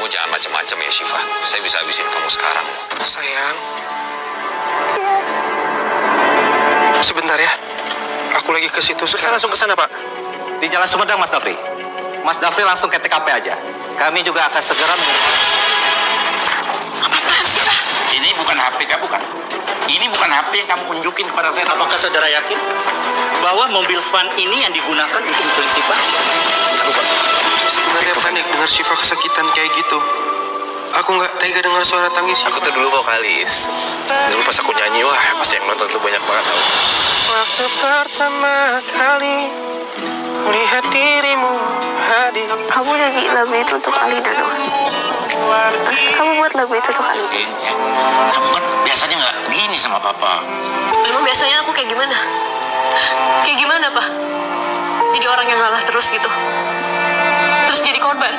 jangan macam-macam ya, Syifa. Saya bisa habisin kamu sekarang. Sayang. Sebentar ya. Aku lagi ke situ. Saya langsung ke sana, Pak. Di Jalan Sumedang, Mas Dafri. Mas Dafri langsung ke TKP aja. Kami juga akan segera Apaan sih, Pak? Ini bukan HP kamu, bukan? Ini bukan HP yang kamu tunjukin kepada saya. Apakah saudara yakin bahwa mobil van ini yang digunakan untuk menculik Syifa? Sebenarnya panik dengar Syifa kesakitan kayak gitu. Aku nggak tega dengar suara tangis Syifa. Aku tuh dulu vokalis. Dulu pas aku nyanyi, wah pasti yang nonton tuh banyak banget tau. Waktu pertama kali melihat dirimu hadir. Kamu nyanyi lagu itu untuk Alina dong? Kamu buat lagu itu untuk Alina? Kamu kan biasanya nggak gini sama papa. Emang biasanya aku kayak gimana? Kayak gimana, Pak? Jadi orang yang ngalah terus gitu? Terus jadi korban?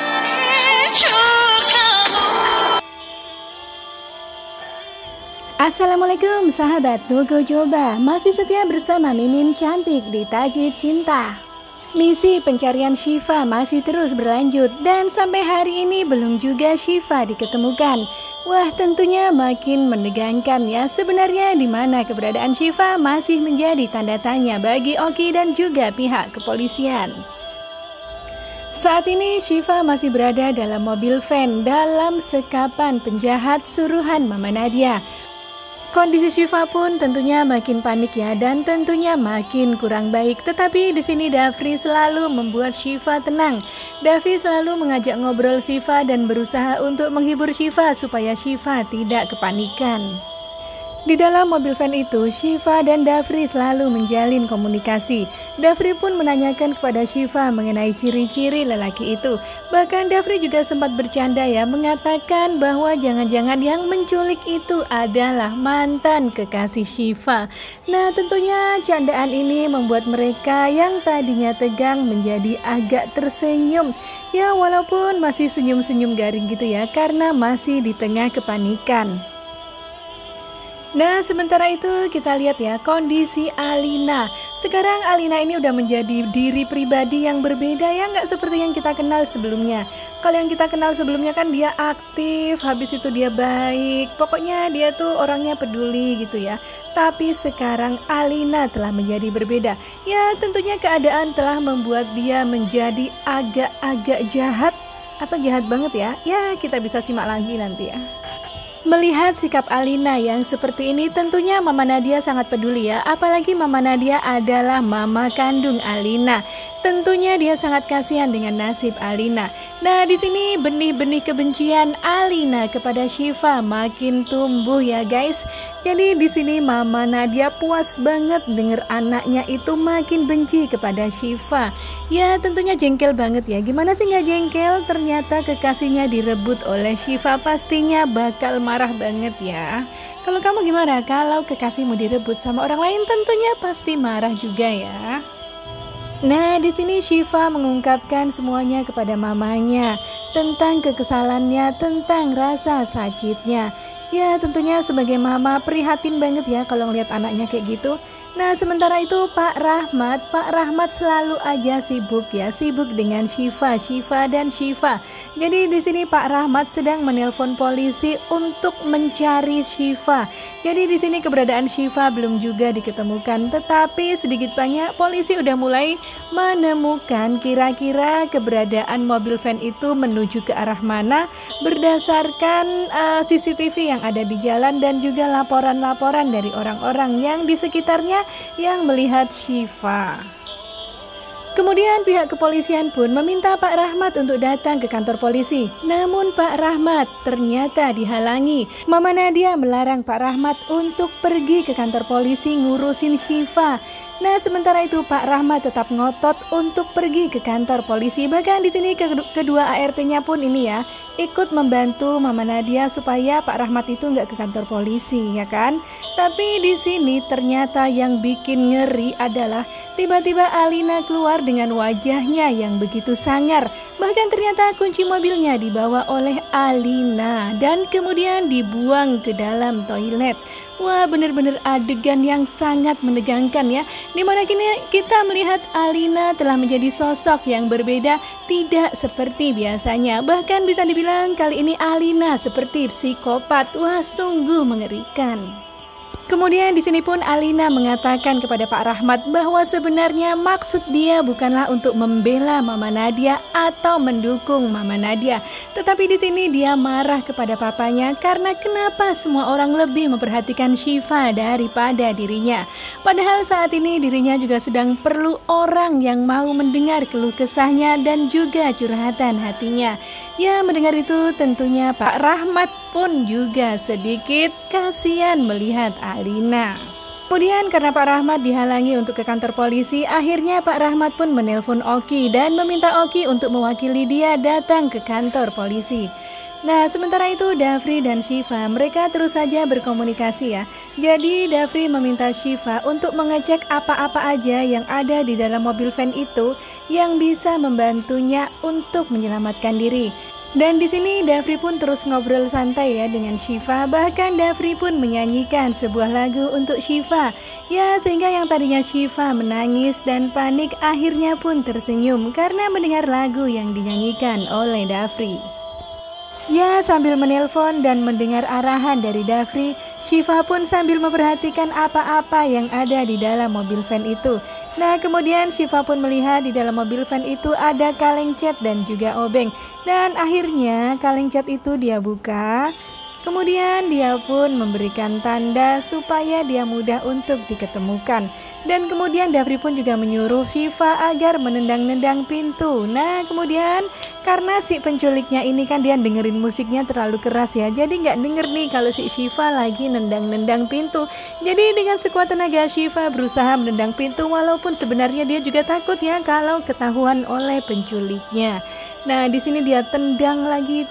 Assalamualaikum sahabat Gogo Joba, masih setia bersama Mimin Cantik di Tajwid Cinta. Misi pencarian Syifa masih terus berlanjut dan sampai hari ini belum juga Syifa diketemukan. Wah, tentunya makin menegangkan ya. Sebenarnya di mana keberadaan Syifa masih menjadi tanda tanya bagi Oki dan juga pihak kepolisian. Saat ini Syifa masih berada dalam mobil van dalam sekapan penjahat suruhan Mama Nadia. Kondisi Syifa pun tentunya makin panik ya, dan tentunya makin kurang baik. Tetapi di sini Dafri selalu membuat Syifa tenang. Dafri selalu mengajak ngobrol Syifa dan berusaha untuk menghibur Syifa supaya Syifa tidak kepanikan. Di dalam mobil van itu, Syifa dan Dafri selalu menjalin komunikasi. Dafri pun menanyakan kepada Syifa mengenai ciri-ciri lelaki itu. Bahkan Dafri juga sempat bercanda ya, mengatakan bahwa jangan-jangan yang menculik itu adalah mantan kekasih Syifa. Nah, tentunya candaan ini membuat mereka yang tadinya tegang menjadi agak tersenyum. Ya, walaupun masih senyum-senyum garing gitu ya, karena masih di tengah kepanikan. Nah, sementara itu kita lihat ya kondisi Alina. Sekarang Alina ini udah menjadi diri pribadi yang berbeda ya, nggak seperti yang kita kenal sebelumnya. Kalau yang kita kenal sebelumnya kan dia aktif, habis itu dia baik, pokoknya dia tuh orangnya peduli gitu ya. Tapi sekarang Alina telah menjadi berbeda. Ya, tentunya keadaan telah membuat dia menjadi agak-agak jahat atau jahat banget ya. Ya, kita bisa simak lagi nanti ya. Melihat sikap Alina yang seperti ini, tentunya Mama Nadia sangat peduli ya. Apalagi Mama Nadia adalah mama kandung Alina. Tentunya dia sangat kasihan dengan nasib Alina. Nah, di sini benih-benih kebencian Alina kepada Syifa makin tumbuh ya guys. Jadi di sini Mama Nadia puas banget dengar anaknya itu makin benci kepada Syifa. Ya, tentunya jengkel banget ya. Gimana sih nggak jengkel? Ternyata kekasihnya direbut oleh Syifa, pastinya bakal marah banget ya. Kalau kamu gimana? Kalau kekasihmu direbut sama orang lain, tentunya pasti marah juga ya. Nah, di sini Syifa mengungkapkan semuanya kepada mamanya tentang kekesalannya, tentang rasa sakitnya. Ya, tentunya sebagai mama prihatin banget ya kalau ngeliat anaknya kayak gitu. Nah, sementara itu Pak Rahmat selalu aja sibuk ya, sibuk dengan Syifa dan Syifa. Jadi di sini Pak Rahmat sedang menelpon polisi untuk mencari Syifa. Jadi di sini keberadaan Syifa belum juga diketemukan, tetapi sedikit banyak polisi udah mulai menemukan kira-kira keberadaan mobil van itu menuju ke arah mana berdasarkan CCTV yang ada di jalan dan juga laporan-laporan dari orang-orang yang di sekitarnya yang melihat Syifa. Kemudian pihak kepolisian pun meminta Pak Rahmat untuk datang ke kantor polisi. Namun Pak Rahmat ternyata dihalangi. Mama Nadia melarang Pak Rahmat untuk pergi ke kantor polisi ngurusin Syifa. Nah, sementara itu Pak Rahmat tetap ngotot untuk pergi ke kantor polisi. Bahkan di sini kedua ART-nya pun ini ya ikut membantu Mama Nadia supaya Pak Rahmat itu nggak ke kantor polisi, ya kan? Tapi di sini ternyata yang bikin ngeri adalah tiba-tiba Alina keluar dengan wajahnya yang begitu sangar. Bahkan ternyata kunci mobilnya dibawa oleh Alina dan kemudian dibuang ke dalam toilet. Wah, bener-bener adegan yang sangat menegangkan ya. Dimana kini kita melihat Alina telah menjadi sosok yang berbeda, tidak seperti biasanya. Bahkan bisa dibilang kali ini Alina seperti psikopat. Wah, sungguh mengerikan. Kemudian di sini pun Alina mengatakan kepada Pak Rahmat bahwa sebenarnya maksud dia bukanlah untuk membela Mama Nadia atau mendukung Mama Nadia, tetapi di sini dia marah kepada papanya karena kenapa semua orang lebih memperhatikan Syifa daripada dirinya. Padahal saat ini dirinya juga sedang perlu orang yang mau mendengar keluh kesahnya dan juga curhatan hatinya. Ya, mendengar itu tentunya Pak Rahmat pun juga sedikit kasihan melihat Alina. Kemudian karena Pak Rahmat dihalangi untuk ke kantor polisi, akhirnya Pak Rahmat pun menelpon Oki dan meminta Oki untuk mewakili dia datang ke kantor polisi. Nah, sementara itu Dafri dan Syifa mereka terus saja berkomunikasi ya. Jadi Dafri meminta Syifa untuk mengecek apa-apa aja yang ada di dalam mobil van itu yang bisa membantunya untuk menyelamatkan diri. Dan di sini Dafri pun terus ngobrol santai ya dengan Syifa. Bahkan Dafri pun menyanyikan sebuah lagu untuk Syifa. Ya, sehingga yang tadinya Syifa menangis dan panik akhirnya pun tersenyum karena mendengar lagu yang dinyanyikan oleh Dafri. Ya, sambil menelpon dan mendengar arahan dari Dafri, Syifa pun sambil memperhatikan apa-apa yang ada di dalam mobil van itu. Nah, kemudian Syifa pun melihat di dalam mobil van itu ada kaleng cat dan juga obeng. Dan akhirnya kaleng cat itu dia buka. Kemudian dia pun memberikan tanda supaya dia mudah untuk diketemukan. Dan kemudian Dafri pun juga menyuruh Syifa agar menendang-nendang pintu. Nah, kemudian karena si penculiknya ini kan dia dengerin musiknya terlalu keras ya, jadi nggak denger nih kalau si Syifa lagi nendang-nendang pintu. Jadi dengan sekuat tenaga Syifa berusaha menendang pintu walaupun sebenarnya dia juga takut ya kalau ketahuan oleh penculiknya. Nah, di sini dia tendang lagi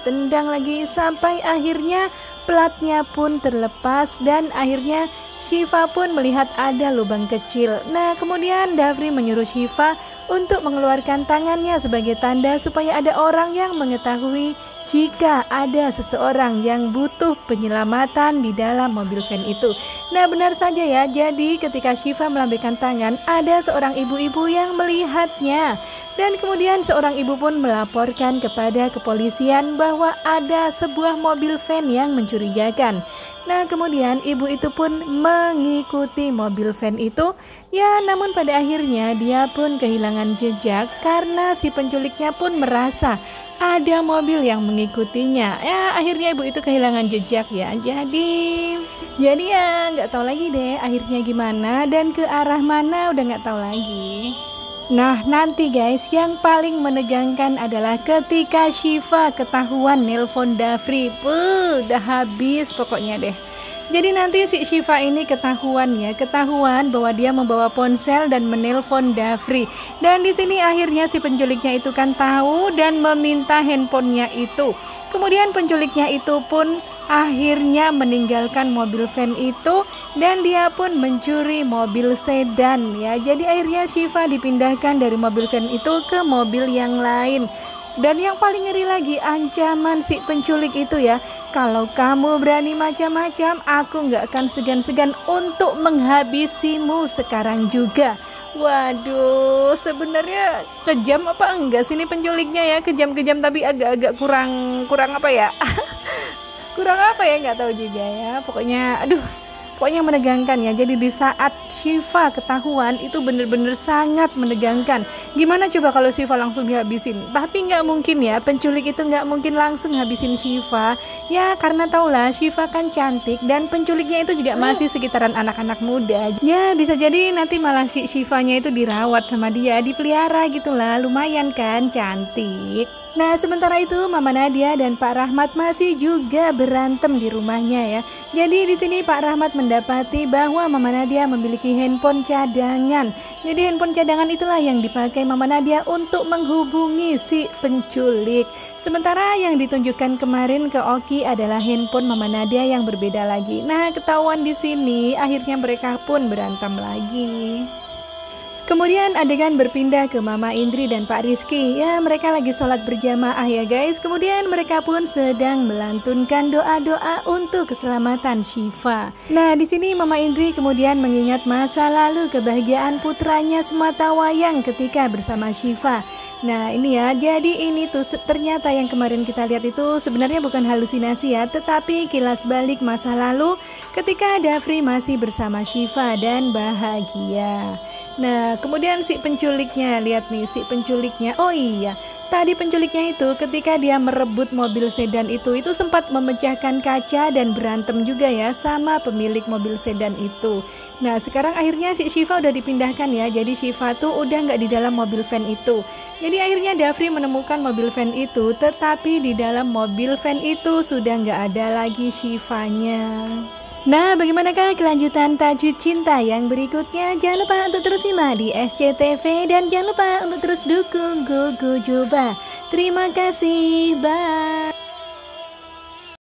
sampai akhirnya platnya pun terlepas dan akhirnya Syifa pun melihat ada lubang kecil. Nah, kemudian Dafri menyuruh Syifa untuk mengeluarkan tangannya sebagai tanda supaya ada orang yang mengetahui jika ada seseorang yang butuh penyelamatan di dalam mobil van itu. Nah, benar saja ya, jadi ketika Syifa melambaikan tangan, ada seorang ibu-ibu yang melihatnya. Dan kemudian seorang ibu pun melaporkan kepada kepolisian bahwa ada sebuah mobil van yang mencurigakan. Nah, kemudian ibu itu pun mengikuti mobil van itu. Ya, namun pada akhirnya dia pun kehilangan jejak karena si penculiknya pun merasa ada mobil yang mengikutinya. Ya, akhirnya ibu itu kehilangan jejak ya. Jadi ya nggak tahu lagi deh akhirnya gimana dan ke arah mana udah nggak tahu lagi. Nah, nanti guys, yang paling menegangkan adalah ketika Syifa ketahuan nelpon Dafri. Udah habis pokoknya deh. Jadi nanti si Syifa ini ketahuan bahwa dia membawa ponsel dan menelpon Dafri. Dan di sini akhirnya si penculiknya itu kan tahu dan meminta handphonenya itu. Kemudian penculiknya itu pun akhirnya meninggalkan mobil van itu dan dia pun mencuri mobil sedan ya. Jadi akhirnya Syifa dipindahkan dari mobil van itu ke mobil yang lain. Dan yang paling ngeri lagi ancaman si penculik itu ya, kalau kamu berani macam-macam, aku nggak akan segan-segan untuk menghabisimu sekarang juga. Waduh, sebenarnya kejam apa enggak sih ini penculiknya ya? Kejam-kejam tapi agak-agak kurang apa ya? Kurang apa ya, nggak tahu juga ya. Pokoknya menegangkan ya. Jadi di saat Syifa ketahuan itu bener-bener sangat menegangkan. Gimana coba kalau Syifa langsung dihabisin? Tapi nggak mungkin ya, penculik itu nggak mungkin langsung habisin Syifa. Ya karena taulah Syifa kan cantik dan penculiknya itu juga masih sekitaran anak-anak muda. Ya bisa jadi nanti malah si Syifanya itu dirawat sama dia, dipelihara gitulah, lumayan kan cantik. Nah, sementara itu Mama Nadia dan Pak Rahmat masih juga berantem di rumahnya ya. Jadi di sini Pak Rahmat mendapati bahwa Mama Nadia memiliki handphone cadangan. Jadi handphone cadangan itulah yang dipakai Mama Nadia untuk menghubungi si penculik. Sementara yang ditunjukkan kemarin ke Oki adalah handphone Mama Nadia yang berbeda lagi. Nah, ketahuan di sini akhirnya mereka pun berantem lagi. Kemudian adegan berpindah ke Mama Indri dan Pak Rizky. Ya, mereka lagi sholat berjamaah ya guys. Kemudian mereka pun sedang melantunkan doa-doa untuk keselamatan Syifa. Nah, di sini Mama Indri kemudian mengingat masa lalu kebahagiaan putranya Sematawayang ketika bersama Syifa. Nah, ini ya, jadi ini tuh ternyata yang kemarin kita lihat itu sebenarnya bukan halusinasi ya, tetapi kilas balik masa lalu ketika Dafri masih bersama Syifa dan bahagia. Nah, kemudian si penculiknya, lihat nih si penculiknya. Oh iya, tadi penculiknya itu ketika dia merebut mobil sedan itu sempat memecahkan kaca dan berantem juga ya sama pemilik mobil sedan itu. Nah, sekarang akhirnya si Syifa udah dipindahkan ya, jadi Syifa tuh udah nggak di dalam mobil van itu. Jadi akhirnya Dafri menemukan mobil van itu, tetapi di dalam mobil van itu sudah nggak ada lagi Syifanya. Nah, bagaimanakah kelanjutan Tajuk Cinta yang berikutnya? Jangan lupa untuk terus simak di SCTV dan jangan lupa untuk terus dukung Gogo Joba. Terima kasih, bye.